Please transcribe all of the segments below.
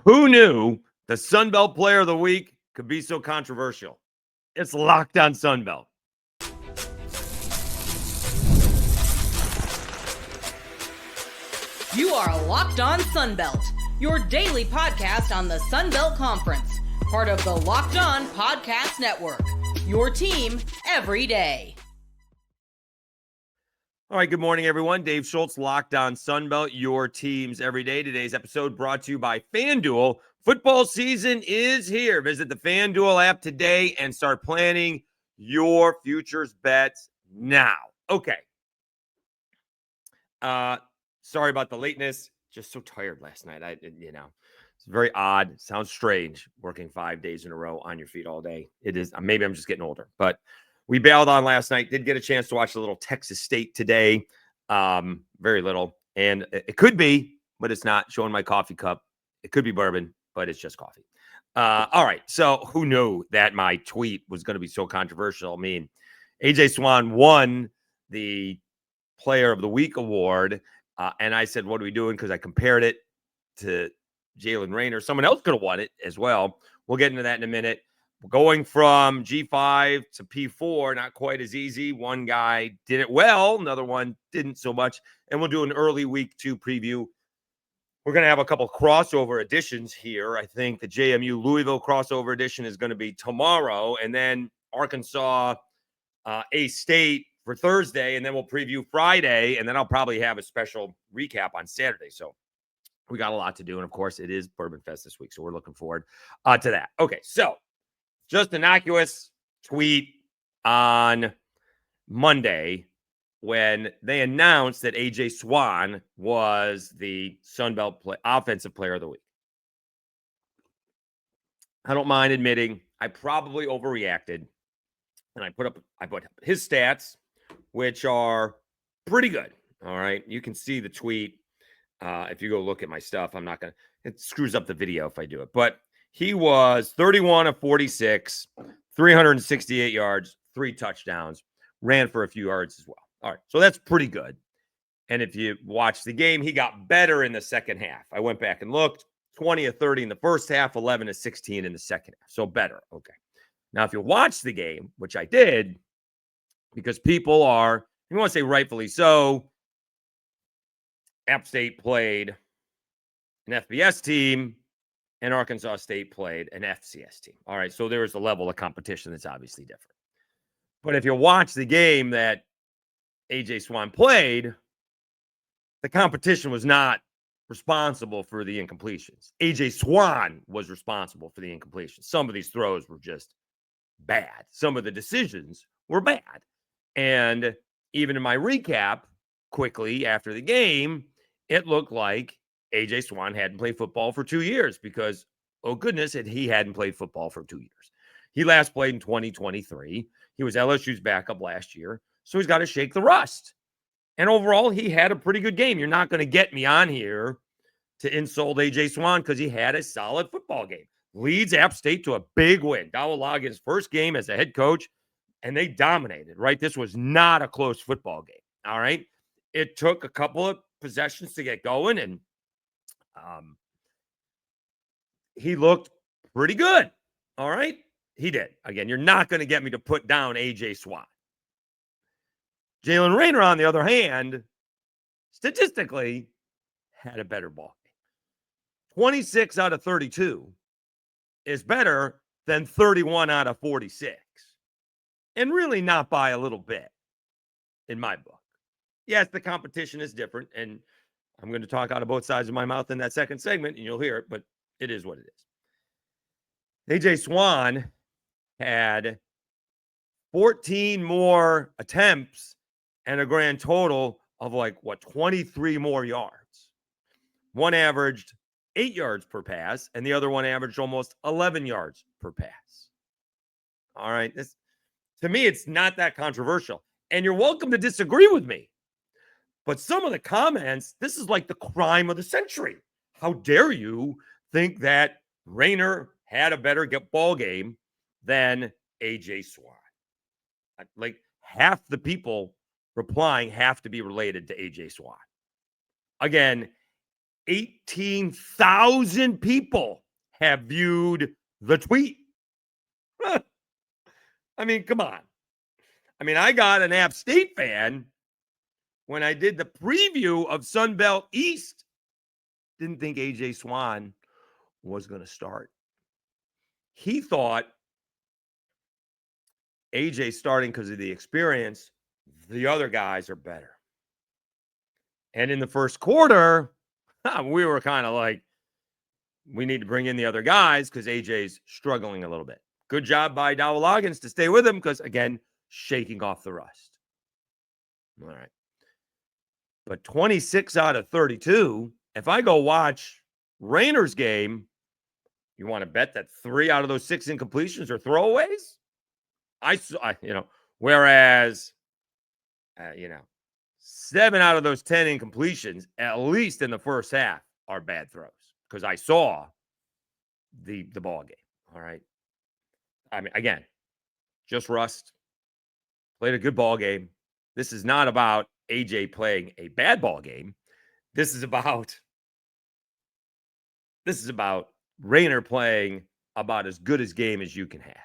Who knew the Sunbelt Player of the Week could be so controversial? It's Locked on Sunbelt. You are Locked on Sunbelt, your daily podcast on the Sunbelt Conference, part of the Locked On Podcast Network, your team every day. All right, good morning, everyone. Dave Schultz, Locked on Sunbelt, your teams every day. Today's episode brought to you by FanDuel. Football season is here. Visit the FanDuel app today and start planning your futures bets now. Okay. Sorry about the lateness. Just so tired last night. It's very odd. Sounds strange working 5 days in a row on your feet all day. It is. Maybe I'm just getting older, but we bailed on last night. Did get a chance to watch a little Texas State today. Very little. And it could be, but it's not. Showing my coffee cup. It could be bourbon, but it's just coffee. All right. So who knew that my tweet was going to be so controversial? I mean, AJ Swann won the Player of the Week award. And I said, what are we doing? Because I compared it to Jaylen Raynor. Someone else could have won it as well. We'll get into that in a minute. Going from G5 to P4, not quite as easy. One guy did it well. Another one didn't so much. And we'll do an early week 2 preview. We're going to have a couple crossover editions here. I think the JMU Louisville crossover edition is going to be tomorrow. And then Arkansas, A-State for Thursday. And then we'll preview Friday. And then I'll probably have a special recap on Saturday. So we got a lot to do. And, of course, it is Bourbon Fest this week. So we're looking forward to that. Okay, so just innocuous tweet on Monday when they announced that AJ Swann was the Sunbelt Offensive Player of the Week. I don't mind admitting I probably overreacted, and I put up his stats, which are pretty good. All right, you can see the tweet if you go look at my stuff. I'm not gonna. It screws up the video if I do it, but he was 31 of 46, 368 yards, 3 touchdowns, ran for a few yards as well. All right, so that's pretty good. And if you watch the game, he got better in the second half. I went back and looked, 20 of 30 in the first half, 11 of 16 in the second half. So better. Okay. Now, if you watch the game, which I did, because people are, you want to say rightfully so, App State played an FBS team, and Arkansas State played an FCS team. All right, so there is a level of competition that's obviously different. But if you watch the game that AJ Swann played, the competition was not responsible for the incompletions. AJ Swann was responsible for the incompletions. Some of these throws were just bad. Some of the decisions were bad. And even in my recap, quickly after the game, it looked like AJ Swann hadn't played football for 2 years because, oh goodness, he hadn't played football for 2 years. He last played in 2023. He was LSU's backup last year, so he's got to shake the rust. And overall, he had a pretty good game. You're not going to get me on here to insult AJ Swann because he had a solid football game. Leads App State to a big win. Dowalagi's first game as a head coach, and they dominated, right? This was not a close football game, all right? It took a couple of possessions to get going, and he looked pretty good. All right. He did. Again, you're not going to get me to put down AJ Swann. Jaylen Raynor, on the other hand, statistically had a better ball game. 26 out of 32 is better than 31 out of 46. And really not by a little bit in my book. Yes, the competition is different, and I'm going to talk out of both sides of my mouth in that second segment, and you'll hear it, but it is what it is. AJ Swann had 14 more attempts and a grand total of 23 more yards. One averaged 8 yards per pass, and the other one averaged almost 11 yards per pass. All right. To me, it's not that controversial. And you're welcome to disagree with me. But some of the comments, this is like the crime of the century. How dare you think that Raynor had a better ball game than AJ Swann? Like half the people replying have to be related to AJ Swann. Again, 18,000 people have viewed the tweet. I mean, come on. I mean, I got an App State fan when I did the preview of Sunbelt East. Didn't think AJ Swann was going to start. He thought AJ starting because of the experience. The other guys are better. And in the first quarter, we were kind of like, we need to bring in the other guys because AJ's struggling a little bit. Good job by Dow Loggins to stay with him because, again, shaking off the rust. All right. But 26 out of 32, if I go watch Raynor's game, you want to bet that 3 out of those 6 incompletions are throwaways? Whereas, 7 out of those 10 incompletions, at least in the first half, are bad throws because I saw the ball game. All right. I mean, again, just rust. Played a good ball game. This is not about AJ playing a bad ball game. This is about Raynor playing about as good a game as you can have.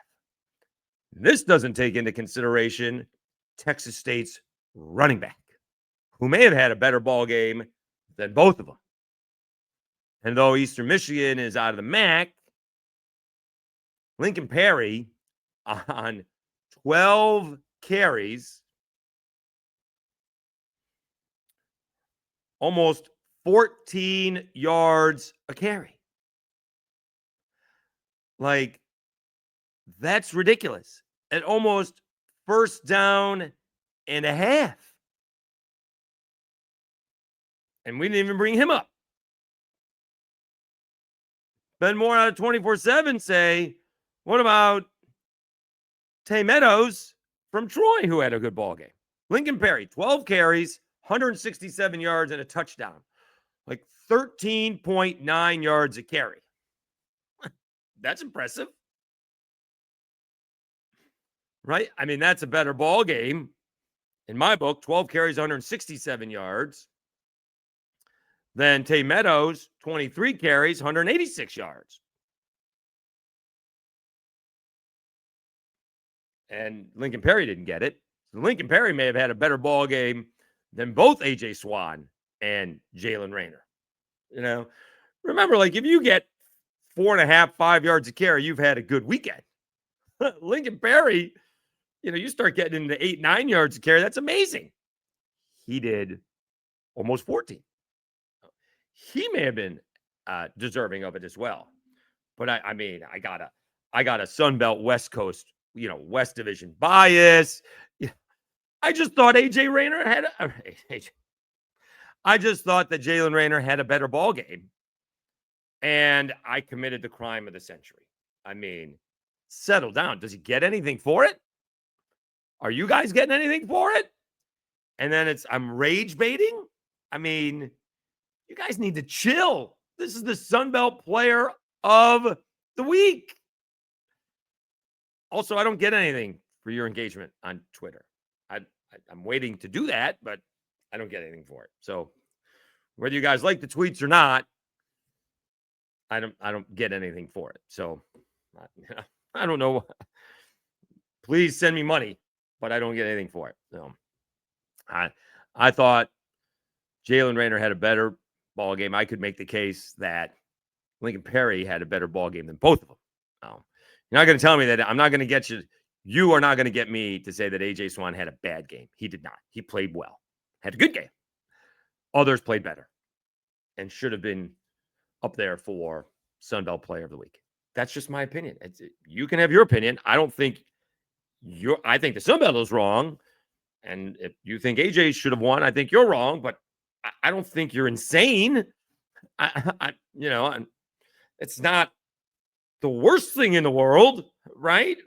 This doesn't take into consideration Texas State's running back, who may have had a better ball game than both of them. And though Eastern Michigan is out of the MAC, Lincoln Perry on 12 carries, almost 14 yards a carry. Like, that's ridiculous. At almost first down and a half. And we didn't even bring him up. Ben Moore out of 24/7 say, what about Tay Meadows from Troy, who had a good ball game? Lincoln Perry, 12 carries, 167 yards, and a touchdown. Like 13.9 yards a carry. That's impressive. Right? I mean, that's a better ball game. In my book, 12 carries, 167 yards. Then Tay Meadows, 23 carries, 186 yards. And Lincoln Perry didn't get it. So Lincoln Perry may have had a better ball game than both AJ Swann and Jaylen Raynor. Remember, like, if you get 4.5, 5 yards a carry, you've had a good weekend. Lincoln Perry, you start getting into 8, 9 yards a carry. That's amazing. He did almost 14. He may have been deserving of it as well. But I mean, I got a Sunbelt West Coast, West Division bias. I just thought AJ Raynor had I just thought that Jaylen Raynor had a better ball game. And I committed the crime of the century. I mean, settle down. Does he get anything for it? Are you guys getting anything for it? And then I'm rage baiting. I mean, you guys need to chill. This is the Sunbelt Player of the Week. Also, I don't get anything for your engagement on Twitter. I'm waiting to do that, but I don't get anything for it. So whether you guys like the tweets or not, I don't get anything for it. So I don't know. Please send me money, but I don't get anything for it. So I thought Jaylen Raynor had a better ball game. I could make the case that Lincoln Perry had a better ball game than both of them. You're not going to tell me that. I'm not going to get you. You are not going to get me to say that AJ Swann had a bad game. He did not. He played well. Had a good game. Others played better and should have been up there for Sunbelt Player of the Week. That's just my opinion. You can have your opinion. I think the Sunbelt is wrong. And if you think AJ should have won, I think you're wrong, but I don't think you're insane. It's not the worst thing in the world, right?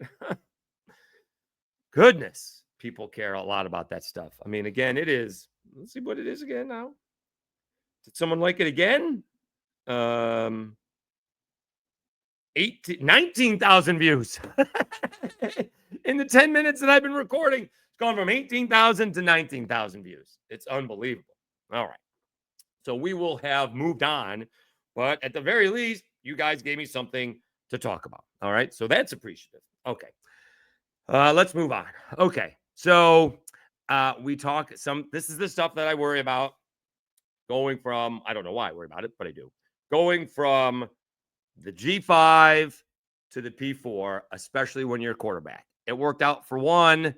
Goodness, people care a lot about that stuff. I mean, again, it is. Let's see what it is again now. Did someone like it again? 19,000 views in the 10 minutes that I've been recording. It's gone from 18,000 to 19,000 views. It's unbelievable. All right. So we will have moved on. But at the very least, you guys gave me something to talk about. All right. So that's appreciative. Okay. Let's move on. Okay. So we talk this is the stuff that I worry about going from, I don't know why I worry about it, but I do. Going from the G5 to the P4, especially when you're a quarterback. It worked out for one,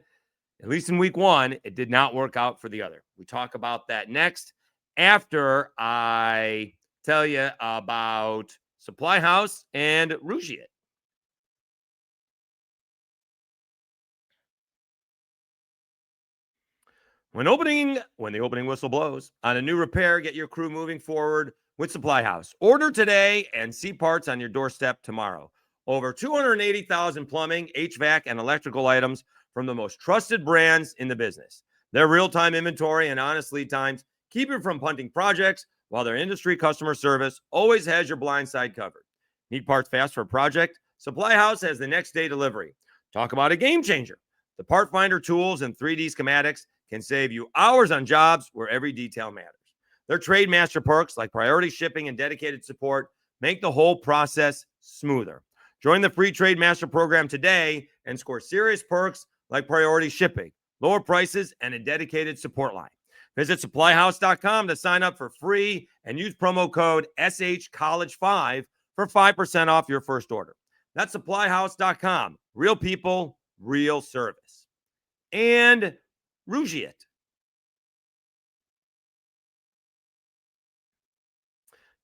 at least in week one. It did not work out for the other. We talk about that next after I tell you about Supply House and Rougier. When the opening whistle blows on a new repair, get your crew moving forward with Supply House. Order today and see parts on your doorstep tomorrow. Over 280,000 plumbing, HVAC, and electrical items from the most trusted brands in the business. Their real-time inventory and honest lead times keep you from punting projects, while their industry customer service always has your blind side covered. Need parts fast for a project? Supply House has the next day delivery. Talk about a game changer. The Part Finder tools and 3D schematics can save you hours on jobs where every detail matters. Their Trade Master perks like priority shipping and dedicated support make the whole process smoother. Join the free Trade Master program today and score serious perks like priority shipping, lower prices, and a dedicated support line. Visit supplyhouse.com to sign up for free and use promo code SHCollege5 for 5% off your first order. That's supplyhouse.com. Real people, real service. And Rougier.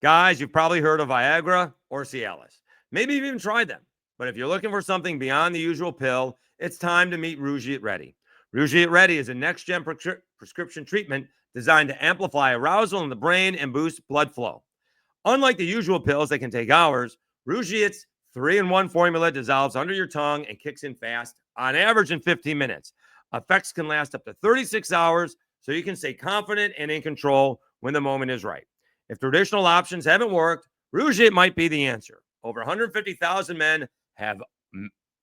Guys, you've probably heard of Viagra or Cialis. Maybe you've even tried them. But if you're looking for something beyond the usual pill, it's time to meet Rougier Ready. Rougier Ready is a next-gen prescription treatment designed to amplify arousal in the brain and boost blood flow. Unlike the usual pills that can take hours, Rougier's 3-in-1 formula dissolves under your tongue and kicks in fast, on average in 15 minutes. Effects can last up to 36 hours, so you can stay confident and in control when the moment is right. If traditional options haven't worked, Rougier might be the answer. Over 150,000 men have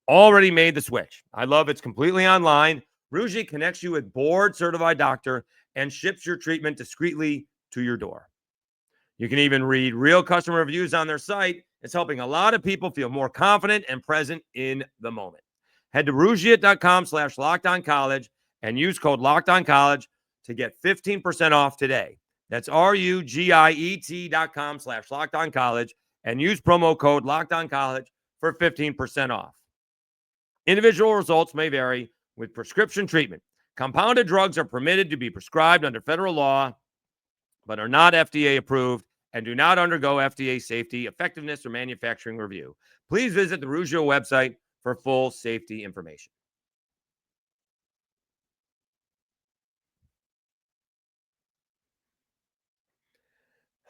already made the switch. I love it's completely online. Rougier connects you with board-certified doctor and ships your treatment discreetly to your door. You can even read real customer reviews on their site. It's helping a lot of people feel more confident and present in the moment. Head to Rougier.com/LockedOnCollege and use code LockedOnCollege to get 15% off today. That's RUGIET.com/LockedOnCollege and use promo code LockedOnCollege for 15% off. Individual results may vary with prescription treatment. Compounded drugs are permitted to be prescribed under federal law, but are not FDA approved and do not undergo FDA safety, effectiveness, or manufacturing review. Please visit the Rougier website for full safety information.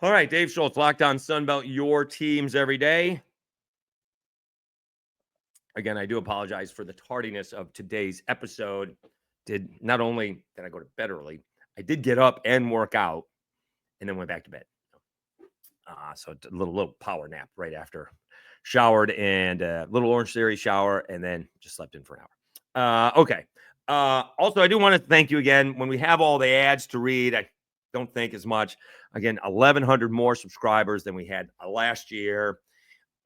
All right, Dave Schultz, Locked On Sunbelt, your teams every day. Again, I do apologize for the tardiness of today's episode. Not only did I go to bed early, I did get up and work out and then went back to bed. So a little power nap right after. Showered and a little Orange Theory shower, and then just slept in for an hour. Okay. Also, I do want to thank you again. When we have all the ads to read, I don't think as much. Again, 1,100 more subscribers than we had last year.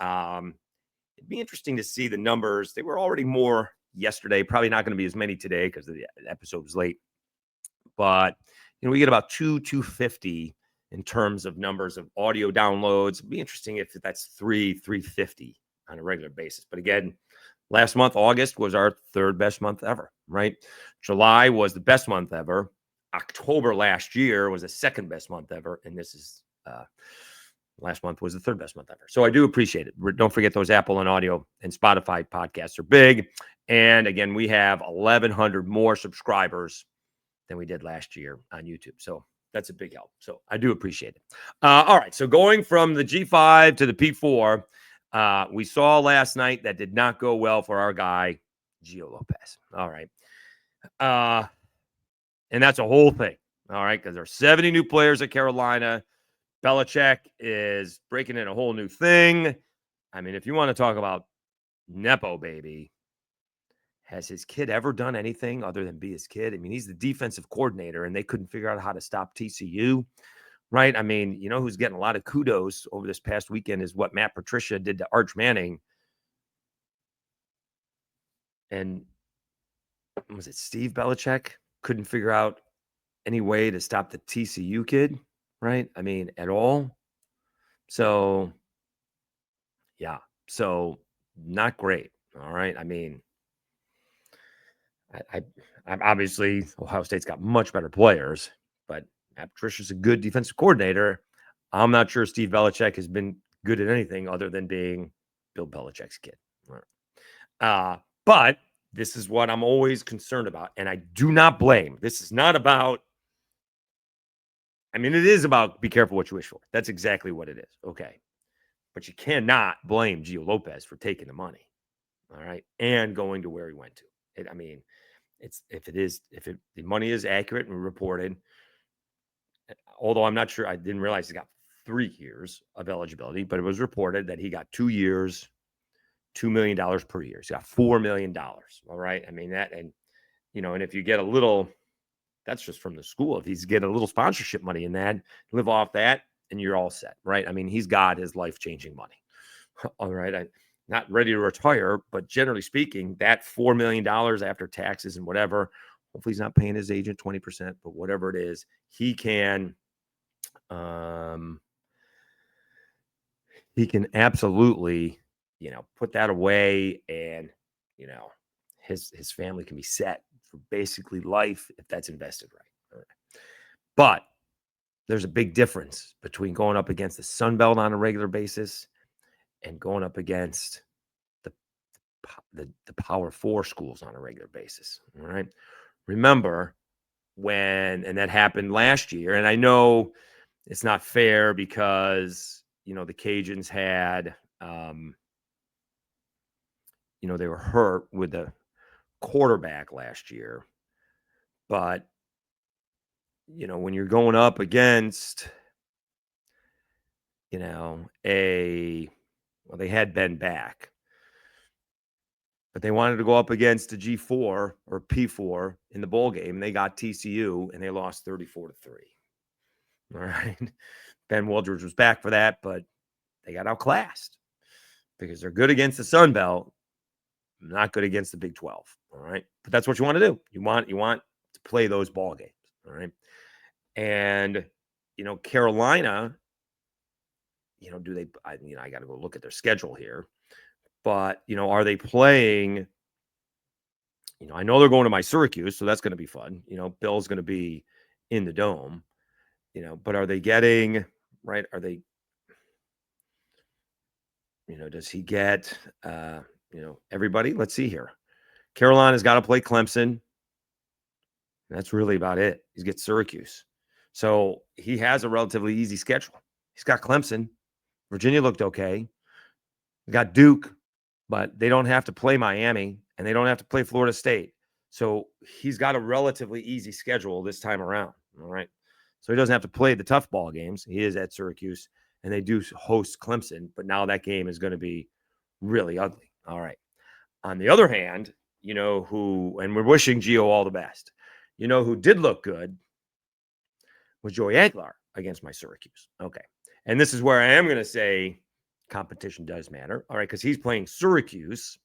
It'd be interesting to see the numbers. They were already more yesterday. Probably not going to be as many today because the episode was late. But, we get about 250 in terms of numbers of audio downloads. It'd be interesting if that's 350 on a regular basis. But again, last month, August, was our third best month ever, right? July was the best month ever. October last year was the second best month ever. And this is last month was the third best month ever. So I do appreciate it. Don't forget those Apple and Audio and Spotify podcasts are big. And again, we have 1,100 more subscribers than we did last year on YouTube. So that's a big help. So I do appreciate it. All right. So going from the G5 to the P4, we saw last night that did not go well for our guy, Gio Lopez. All right. And that's a whole thing. All right. Because there's 70 new players at Carolina. Belichick is breaking in a whole new thing. I mean, if you want to talk about Nepo baby, has his kid ever done anything other than be his kid? I mean, he's the defensive coordinator, and they couldn't figure out how to stop TCU. right? I mean, you know who's getting a lot of kudos over this past weekend is what Matt Patricia did to Arch Manning. And was it Steve Belichick couldn't figure out any way to stop the TCU kid, right? I mean, at all. So, yeah. So, not great. All right. I mean, I'm obviously Ohio State's got much better players, but Matt Patricia's a good defensive coordinator. I'm not sure Steve Belichick has been good at anything other than being Bill Belichick's kid. But this is what I'm always concerned about, and I do not blame. This is not about. I mean, it is about be careful what you wish for. That's exactly what it is. Okay, but you cannot blame Gio Lopez for taking the money. All right, and going to where he went to. I mean, it's if the money is accurate and reported. Although I'm not sure, I didn't realize he got 3 years of eligibility, but it was reported that he got 2 years, $2 million per year. So he got $4 million. All right. I mean, that, and, you know, and if you get a little, that's just from the school. If he's getting a little sponsorship money in that, live off that, and you're all set. Right. I mean, he's got his life changing money. All right. I'm not ready to retire, but generally speaking, that $4 million after taxes and whatever, hopefully he's not paying his agent 20%, but whatever it is, he can absolutely, you know, put that away, and, you know, his family can be set for basically life if that's invested right. All right. But there's a big difference between going up against the Sunbelt on a regular basis and going up against the Power 4 schools on a regular basis. All right. Remember and that happened last year, and I know it's not fair because, you know, the Cajuns had, you know, they were hurt with the quarterback last year. But, you know, when you're going up against, you know, well, they had Ben back, but they wanted to go up against a G4 or P4 in the bowl game. They got TCU and they lost 34-3. All right. Ben Waldridge was back for that, but they got outclassed because they're good against the Sun Belt, not good against the Big 12. All right. But that's what you want to do. You want to play those ball games. All right. And, you know, Carolina, you know, I got to go look at their schedule here, but, you know, are they playing, you know, I know they're going to my Syracuse, so that's going to be fun. You know, Bill's going to be in the Dome, you know, but are they getting, right? Are they, you know, does he get, you know, everybody? Let's see here. Carolina's got to play Clemson. That's really about it. He's got Syracuse. So he has a relatively easy schedule. He's got Clemson. Virginia looked okay. They got Duke, but they don't have to play Miami and they don't have to play Florida State. So he's got a relatively easy schedule this time around. All right. So he doesn't have to play the tough ball games. He is at Syracuse and they do host Clemson, but now that game is going to be really ugly. All right. On the other hand, you know who, and we're wishing Gio all the best. You know who did look good was Joey Aguilar against my Syracuse. Okay. And this is where I am going to say competition does matter. All right. Because he's playing Syracuse,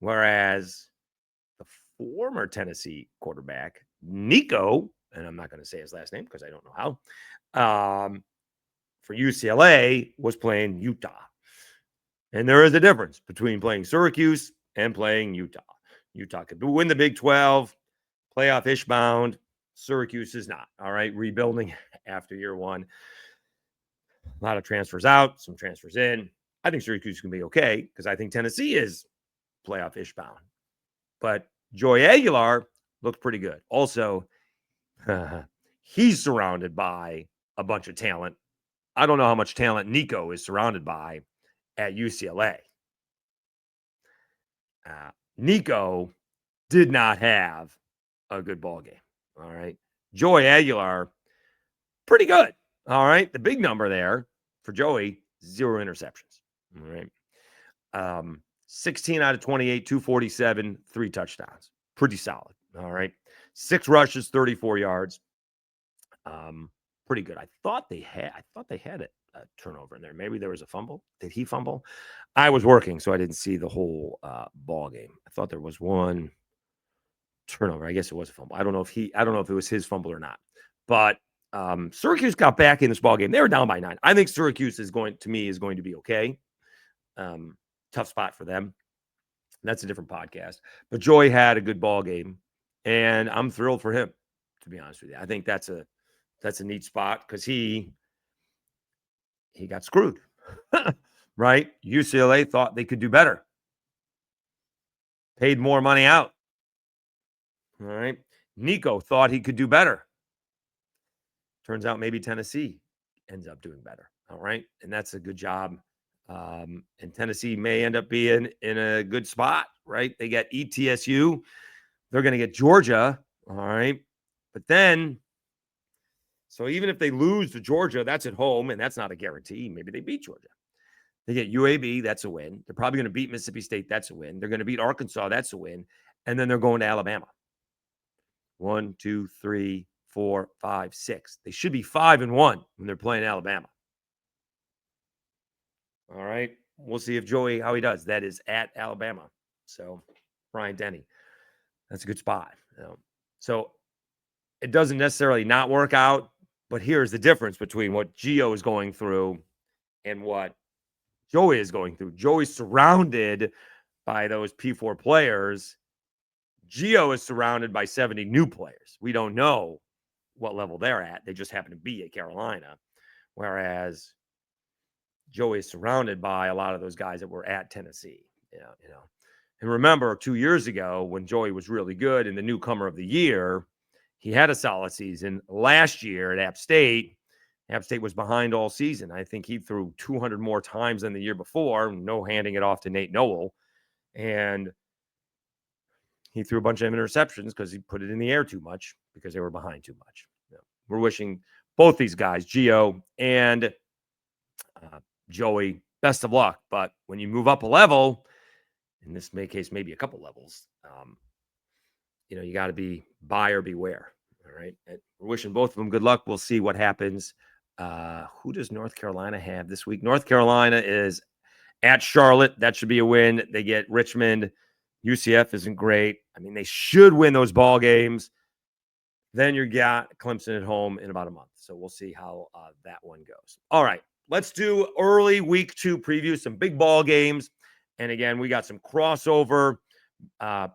whereas the former Tennessee quarterback, Nico, and I'm not going to say his last name because I don't know how, for UCLA was playing Utah. And there is a difference between playing Syracuse and playing Utah. Utah could win the Big 12, playoff-ish bound. Syracuse is not. All right. Rebuilding after year one. A lot of transfers out, some transfers in. I think Syracuse can be okay because I think Tennessee is playoff-ish bound. But Joey Aguilar looked pretty good. Also, he's surrounded by a bunch of talent. I don't know how much talent Nico is surrounded by at UCLA. Nico did not have a good ball game. All right. Joey Aguilar, pretty good. All right. The big number there for Joey, 0 interceptions. All right. 16 out of 28, 247, 3 touchdowns. Pretty solid. All right. 6 rushes, 34 yards. pretty good. I thought they had a turnover in there. Maybe there was a fumble. Did he fumble? I was working, so I didn't see the whole ball game. I thought there was one turnover. I guess it was a fumble. I don't know if it was his fumble or not. But Syracuse got back in this ball game. They were down by 9. I think Syracuse is going to be okay. Tough spot for them. That's a different podcast. But Joey had a good ball game, and I'm thrilled for him, to be honest with you. I think that's a neat spot because he got screwed, right? UCLA thought they could do better. Paid more money out. All right. Nico thought he could do better. Turns out maybe Tennessee ends up doing better. All right. And that's a good job. And Tennessee may end up being in a good spot, right? They get ETSU. They're going to get Georgia. All right. But then, so even if they lose to Georgia, that's at home, and that's not a guarantee. Maybe they beat Georgia. They get UAB. That's a win. They're probably going to beat Mississippi State. That's a win. They're going to beat Arkansas. That's a win. And then they're going to Alabama. 1, 2, 3, 4, 5, 6. They should be 5-1 when they're playing Alabama. All right. We'll see if Joey, how he does. That is at Alabama. So, Brian Denny. That's a good spot. So, it doesn't necessarily not work out, but here's the difference between what Gio is going through and what Joey is going through. Joey's surrounded by those P4 players. Gio is surrounded by 70 new players. We don't know what level they're at. They just happen to be at Carolina. Whereas Joey is surrounded by a lot of those guys that were at Tennessee. And remember 2 years ago when Joey was really good and the newcomer of the year, he had a solid season. Last year at App State was behind all season. I think he threw 200 more times than the year before, no handing it off to Nate Noel. And he threw a bunch of interceptions because he put it in the air too much because they were behind too much. We're wishing both these guys, Gio and Joey, best of luck. But when you move up a level, in this case, maybe a couple levels, you got to be buyer beware. All right. And we're wishing both of them good luck. We'll see what happens. Who does North Carolina have this week? North Carolina is at Charlotte. That should be a win. They get Richmond. UCF isn't great. I mean, they should win those ball games. Then you got Clemson at home in about a month. So we'll see how that one goes. All right. Let's do early week 2 preview, some big ball games. And again, we got some crossover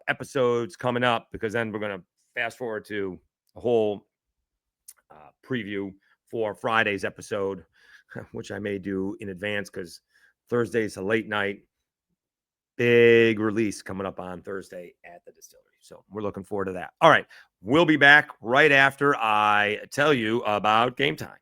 episodes coming up because then we're going to fast forward to a whole preview for Friday's episode, which I may do in advance because Thursday's a late night. Big release coming up on Thursday at the distillery. So we're looking forward to that. All right. We'll be back right after I tell you about game time.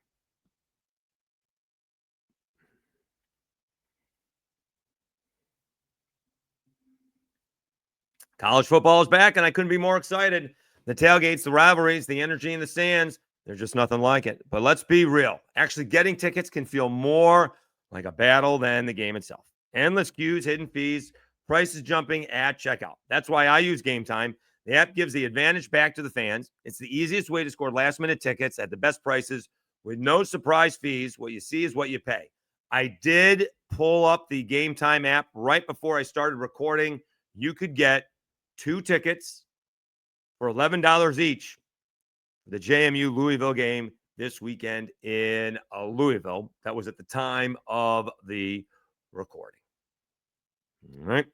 College football is back, and I couldn't be more excited. The tailgates, the rivalries, the energy in the stands, there's just nothing like it. But let's be real. Actually, getting tickets can feel more like a battle than the game itself. Endless queues, hidden fees, prices jumping at checkout. That's why I use Game Time. The app gives the advantage back to the fans. It's the easiest way to score last-minute tickets at the best prices with no surprise fees. What you see is what you pay. I did pull up the Game Time app right before I started recording. You could get 2 tickets for $11 each for the JMU Louisville game this weekend in Louisville. That was at the time of the recording. All right.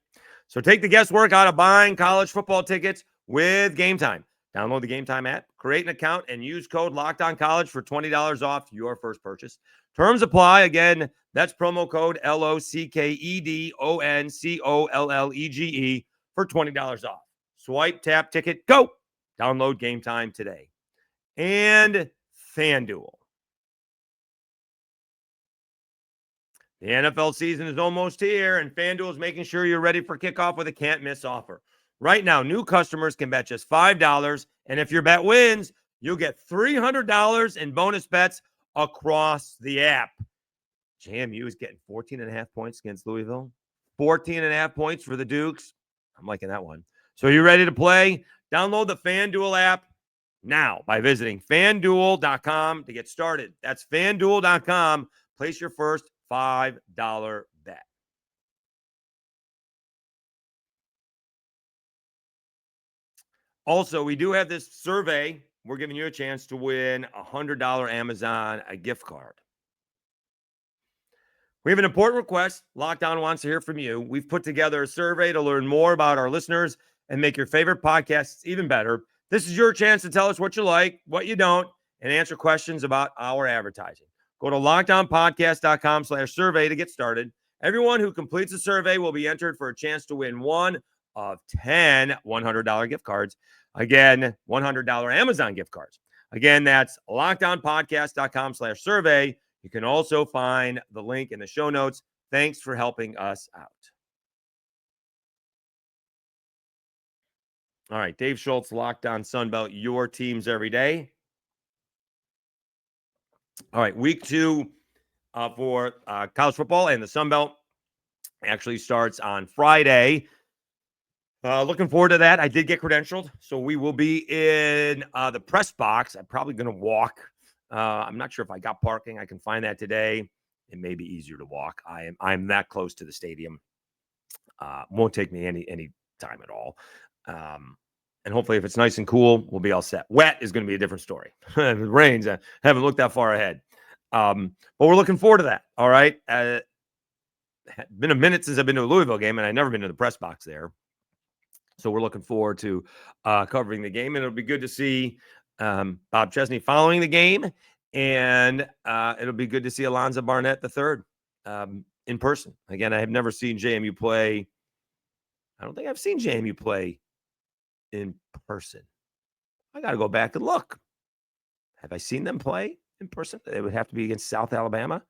So take the guesswork out of buying college football tickets with Game Time. Download the Game Time app, create an account, and use code LOCKEDONCollege for $20 off your first purchase. Terms apply. Again, that's promo code LOCKEDONCOLLEGE for $20 off. Swipe, tap, ticket, go. Download Game Time today. And FanDuel. The NFL season is almost here, and FanDuel is making sure you're ready for kickoff with a can't-miss offer. Right now, new customers can bet just $5, and if your bet wins, you'll get $300 in bonus bets across the app. JMU is getting 14.5 points against Louisville. 14.5 points for the Dukes. I'm liking that one. So you ready to play? Download the FanDuel app now by visiting FanDuel.com to get started. That's FanDuel.com. Place your first $5 bet. Also, we do have this survey. We're giving you a chance to win a $100 Amazon gift card. We have an important request. Lockdown wants to hear from you. We've put together a survey to learn more about our listeners and make your favorite podcasts even better. This is your chance to tell us what you like, what you don't, and answer questions about our advertising. Go to lockdownpodcast.com/survey to get started. Everyone who completes the survey will be entered for a chance to win one of 10 $100 gift cards. Again, $100 Amazon gift cards. Again, that's lockdownpodcast.com/survey. You can also find the link in the show notes. Thanks for helping us out. All right, Dave Schultz, Locked On Sunbelt, your teams every day. All right, week 2 for college football and the Sunbelt actually starts on Friday. Looking forward to that. I did get credentialed, so we will be in the press box. I'm probably going to walk. I'm not sure if I got parking. I can find that today. It may be easier to walk. I'm that close to the stadium. Won't take me any time at all. And hopefully, if it's nice and cool, we'll be all set. Wet is going to be a different story. If it rains, I haven't looked that far ahead. But we're looking forward to that. All right. Been a minute since I've been to a Louisville game, and I've never been to the press box there. So we're looking forward to covering the game, and it'll be good to see Bob Chesney following the game, and it'll be good to see Alonzo Barnett III in person. Again, I have never seen JMU play. I don't think I've seen JMU play in person. I got to go back and look. Have I seen them play in person? It would have to be against South Alabama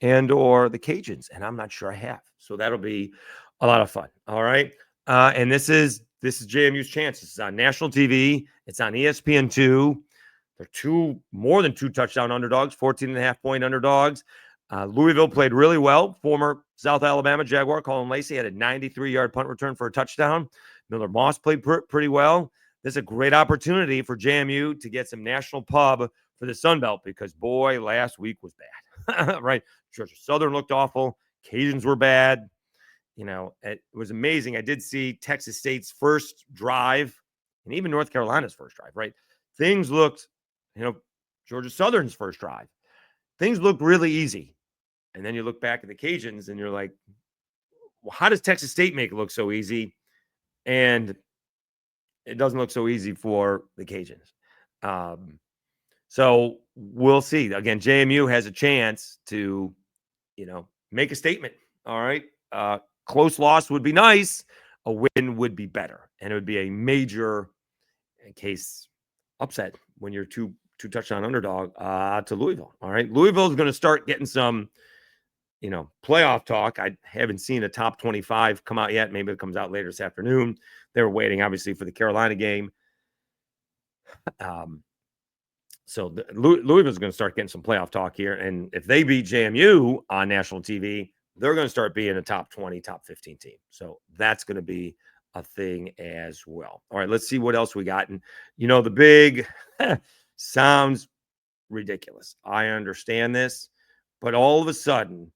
and or the Cajuns, and I'm not sure I have. So that'll be a lot of fun. All right, and this is JMU's chance. This is on national TV. It's on ESPN2. They're more than 2 touchdown underdogs, 14.5-point underdogs. Louisville played really well. Former South Alabama Jaguar Colin Lacey had a 93-yard punt return for a touchdown. Miller Moss played pretty well. This is a great opportunity for JMU to get some national pub for the Sunbelt because, boy, last week was bad. Right? Georgia Southern looked awful. Cajuns were bad. You know, it was amazing. I did see Texas State's first drive and even North Carolina's first drive, right? Things looked, Georgia Southern's first drive. Things looked really easy. And then you look back at the Cajuns and you're like, well, how does Texas State make it look so easy? And it doesn't look so easy for the Cajuns. So we'll see. Again, JMU has a chance to, make a statement. All right. Close loss would be nice. A win would be better. And it would be a major case upset when you're two touchdown underdog to Louisville. All right. Louisville is going to start getting some, playoff talk. I haven't seen a top 25 come out yet. Maybe it comes out later this afternoon. They were waiting, obviously, for the Carolina game. So Louisville's going to start getting some playoff talk here. And if they beat JMU on national TV, they're going to start being a top 20, top 15 team. So that's going to be a thing as well. All right, let's see what else we got. And, the big sounds ridiculous. I understand this. But all of a sudden,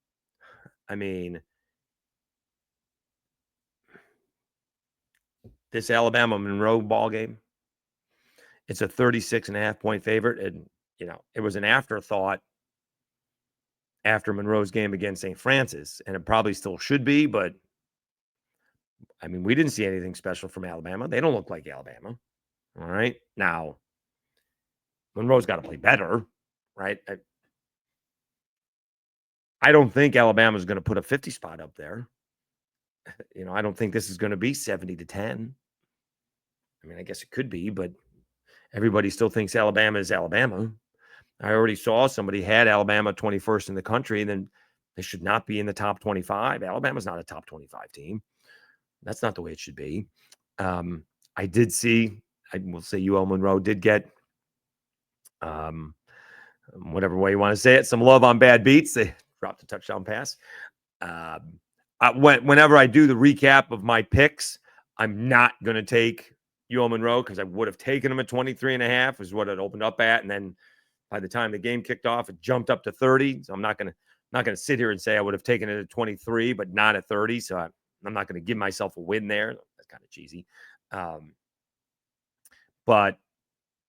this Alabama Monroe ball game, it's a 36.5-point favorite. And, it was an afterthought after Monroe's game against St. Francis, and it probably still should be, but we didn't see anything special from Alabama. They don't look like Alabama. All right. Now, Monroe's got to play better, right? I don't think Alabama's going to put a 50 spot up there. I don't think this is going to be 70-10. I guess it could be, but everybody still thinks Alabama is Alabama. I already saw somebody had Alabama 21st in the country, and then they should not be in the top 25. Alabama's not a top 25 team. That's not the way it should be. I did see, I will say UL Monroe did get, whatever way you want to say it, some love on bad beats. They dropped a touchdown pass. Whenever I do the recap of my picks, I'm not going to take UL Monroe because I would have taken them at 23.5 is what it opened up at. And then by the time the game kicked off, it jumped up to 30. So I'm not going to sit here and say I would have taken it at 23, but not at 30. So I'm not going to give myself a win there. That's kind of cheesy. But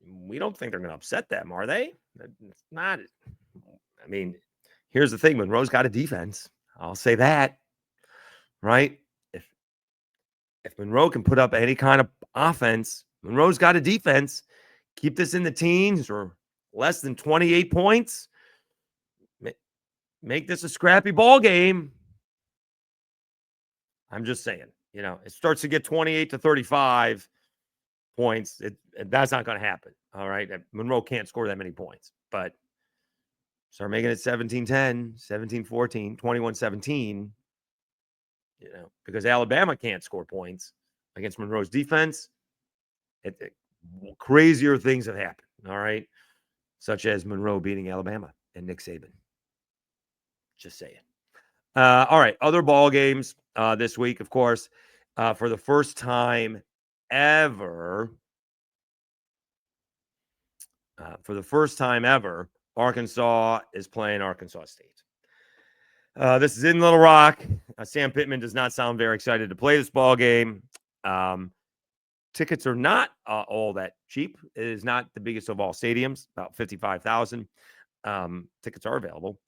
we don't think they're going to upset them, are they? It's not. I mean, here's the thing. Monroe's got a defense. I'll say that, right? If Monroe can put up any kind of offense, Monroe's got a defense. Keep this in the teens or less than 28 points. Make this a scrappy ball game. I'm just saying, it starts to get 28 to 35 points. That's not going to happen. All right. Monroe can't score that many points, but start making it 17-10, 17-14, 21-17, because Alabama can't score points against Monroe's defense. Crazier things have happened. All right. Such as Monroe beating Alabama and Nick Saban. Just saying. All right. Other ball games this week, of course, for the first time ever, Arkansas is playing Arkansas State. This is in Little Rock. Sam Pittman does not sound very excited to play this ball game. Tickets are not all that cheap. It is not the biggest of all stadiums, about 55,000. Tickets are available.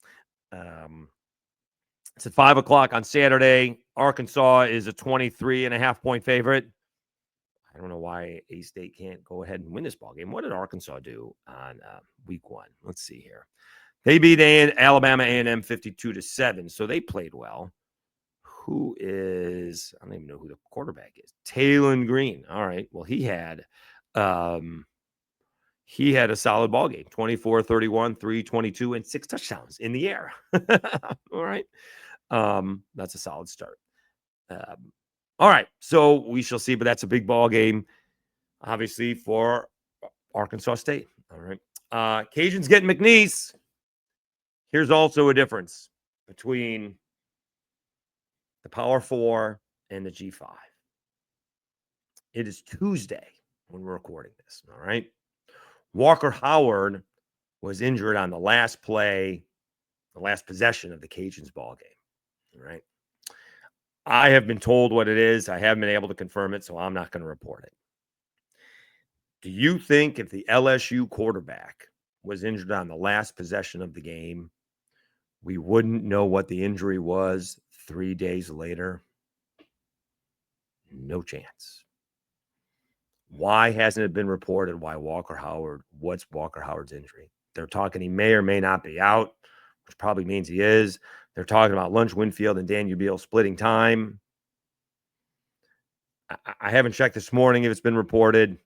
It's at 5 o'clock on Saturday. Arkansas is a 23.5 point favorite. I don't know why A-State can't go ahead and win this ball game. What did Arkansas do on week 1? Let's see here. They beat Alabama A&M 52-7, so they played well. I don't even know who the quarterback is. Taylen Green. All right. Well, he had a solid ball game. 24-31, 322, and 6 touchdowns in the air. All right. That's a solid start. All right. So we shall see, but that's a big ball game, obviously, for Arkansas State. All right. Cajuns getting McNeese. Here's also a difference between the Power 4 and the G5. It is Tuesday when we're recording this. All right. Walker Howard was injured on the last play, the last possession of the Cajuns ball game. All right. I have been told what it is. I haven't been able to confirm it, so I'm not going to report it. Do you think if the LSU quarterback was injured on the last possession of the game, we wouldn't know what the injury was 3 days later? No chance. Why hasn't it been reported what's Walker Howard's injury? They're talking he may or may not be out, which probably means he is. They're talking about Lunch Winfield and Dan Ubiel splitting time. I haven't checked this morning if it's been reported.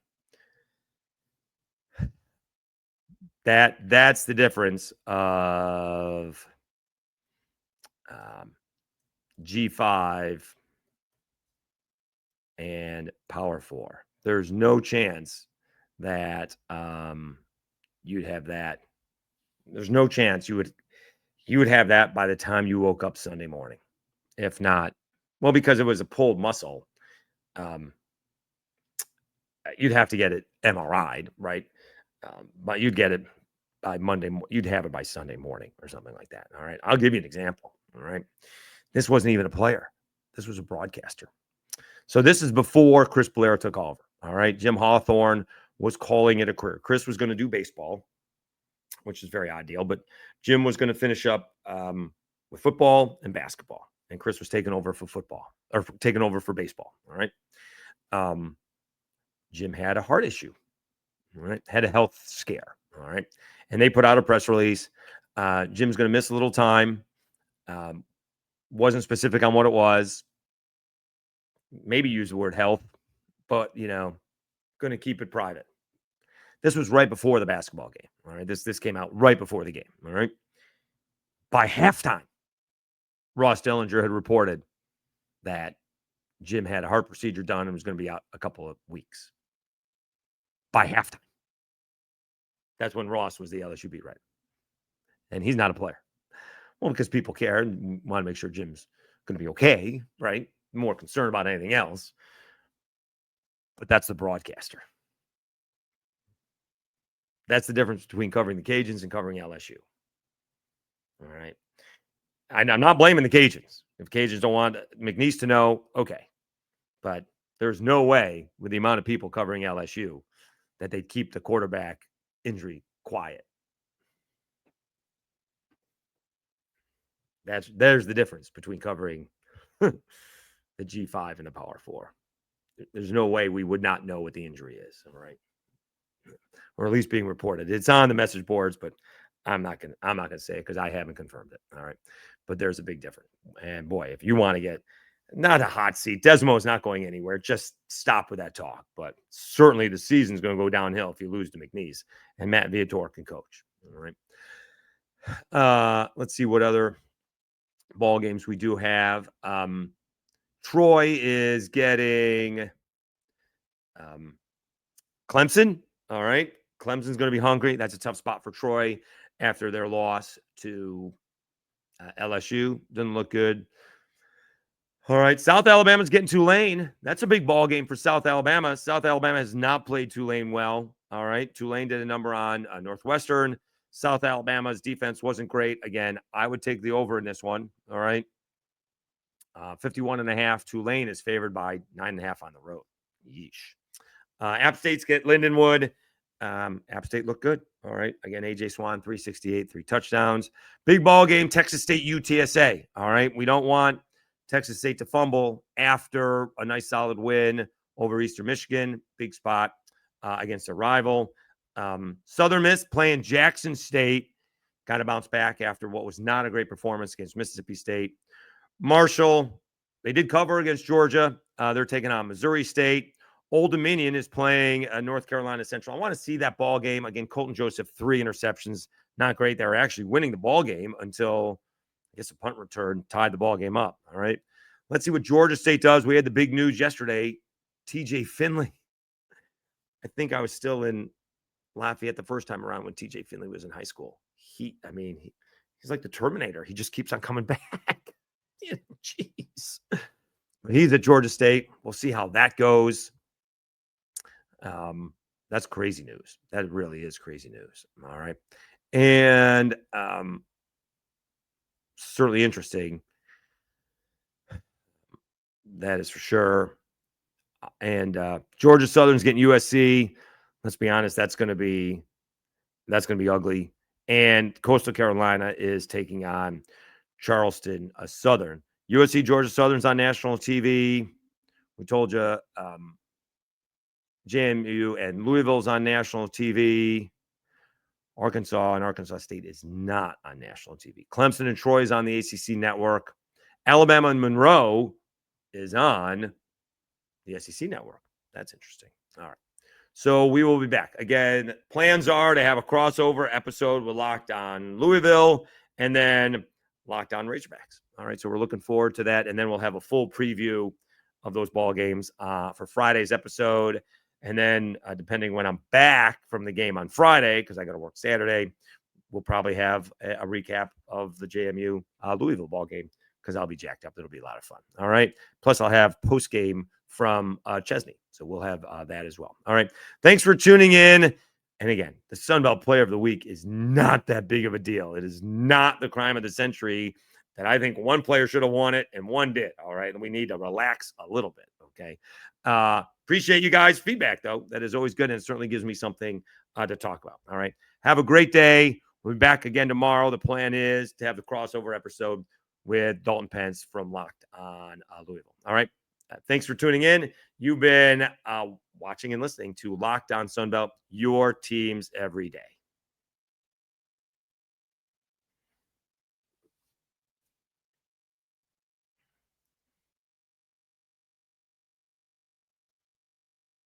That's the difference of G5 and Power 4. There's no chance that you'd have that. There's no chance you would have that by the time you woke up Sunday morning. If not, well, because it was a pulled muscle, you'd have to get it MRI'd, right? But you'd get it by Monday. You'd have it by Sunday morning or something like that. All right. I'll give you an example. All right. This wasn't even a player. This was a broadcaster. So this is before Chris Blair took over. All right. Jim Hawthorne was calling it a career. Chris was going to do baseball, which is very ideal, but Jim was going to finish up with football and basketball. And Chris was taking over for football or taking over for baseball. All right. Jim had a heart issue. All right. Had a health scare. All right. And they put out a press release. Jim's going to miss a little time. Wasn't specific on what it was. Maybe use the word health, but, going to keep it private. This was right before the basketball game. All right. This came out right before the game. All right. By halftime, Ross Dellinger had reported that Jim had a heart procedure done and was going to be out a couple of weeks. By halftime. That's when Ross was the LSU beat writer. And he's not a player. Well, because people care and want to make sure Jim's going to be okay, right? More concerned about anything else. but that's the broadcaster. That's the difference between covering the Cajuns and covering LSU. All right. I'm not blaming the Cajuns. If Cajuns don't want McNeese to know, okay. But there's no way with the amount of people covering LSU that they'd keep the quarterback injury quiet. There's the difference between covering the G5 and the Power 4. There's no way we would not know what the injury is, all right? Or at least being reported. It's on the message boards, but I'm not gonna say it because I haven't confirmed it. All right. But there's a big difference. And boy, if you want to get not a hot seat, Desmo's not going anywhere. Just stop with that talk. But certainly the season's going to go downhill if you lose to McNeese. And Matt Viator can coach. All right. Let's see what other ball games we do have. Troy is getting Clemson. All right. Clemson's going to be hungry. That's a tough spot for Troy after their loss to LSU. Doesn't look good. All right. South Alabama's getting Tulane. That's a big ball game for South Alabama. South Alabama has not played Tulane well. All right. Tulane did a number on Northwestern. South Alabama's defense wasn't great. Again, I would take the over in this one. All right. 51.5. Tulane is favored by 9.5 on the road. Yeesh. App State's get Lindenwood. App State looked good. All right. Again, AJ Swann, 368, 3 touchdowns. Big ball game, Texas State UTSA. All right. We don't want Texas State to fumble after a nice solid win over Eastern Michigan. Big spot against a rival. Southern Miss playing Jackson State. Got to bounce back after what was not a great performance against Mississippi State. Marshall, they did cover against Georgia. They're taking on Missouri State. Old Dominion is playing North Carolina Central. I want to see that ball game. Again, Colton Joseph, 3 interceptions. Not great. They were actually winning the ball game until, I guess, a punt return tied the ball game up. All right. Let's see what Georgia State does. We had the big news yesterday. TJ Finley. I think I was still in Lafayette the first time around when TJ Finley was in high school. He's like the Terminator. He just keeps on coming back. Jeez. He's at Georgia State. We'll see how that goes. That's crazy news. That really is crazy news. All right. And certainly interesting. That is for sure. And Georgia Southern's getting USC. Let's be honest, that's going to be ugly. And Coastal Carolina is taking on Charleston Southern. USC Georgia Southern's on national TV. We told you JMU and Louisville's on national TV. Arkansas and Arkansas State is not on national TV. Clemson and Troy is on the ACC network. Alabama and Monroe is on the SEC network. That's interesting. All right. So we will be back. Again, plans are to have a crossover episode with Locked On Louisville and then Locked On Razorbacks. All right. So we're looking forward to that. And then we'll have a full preview of those ball games for Friday's episode. And then depending when I'm back from the game on Friday, because I got to work Saturday, we'll probably have a recap of the JMU Louisville ball game because I'll be jacked up. It'll be a lot of fun. All right. Plus, I'll have post game from Chesney. So we'll have that as well. All right. Thanks for tuning in. And again, the Sunbelt Player of the Week is not that big of a deal. It is not the crime of the century that I think one player should have won it and one did. All right. And we need to relax a little bit. Okay. Appreciate you guys' feedback, though. That is always good. And it certainly gives me something to talk about. All right. Have a great day. We'll be back again tomorrow. The plan is to have the crossover episode with Dalton Pence from Locked On Louisville. All right. Thanks for tuning in. You've been watching and listening to Locked On Sunbelt, your teams every day.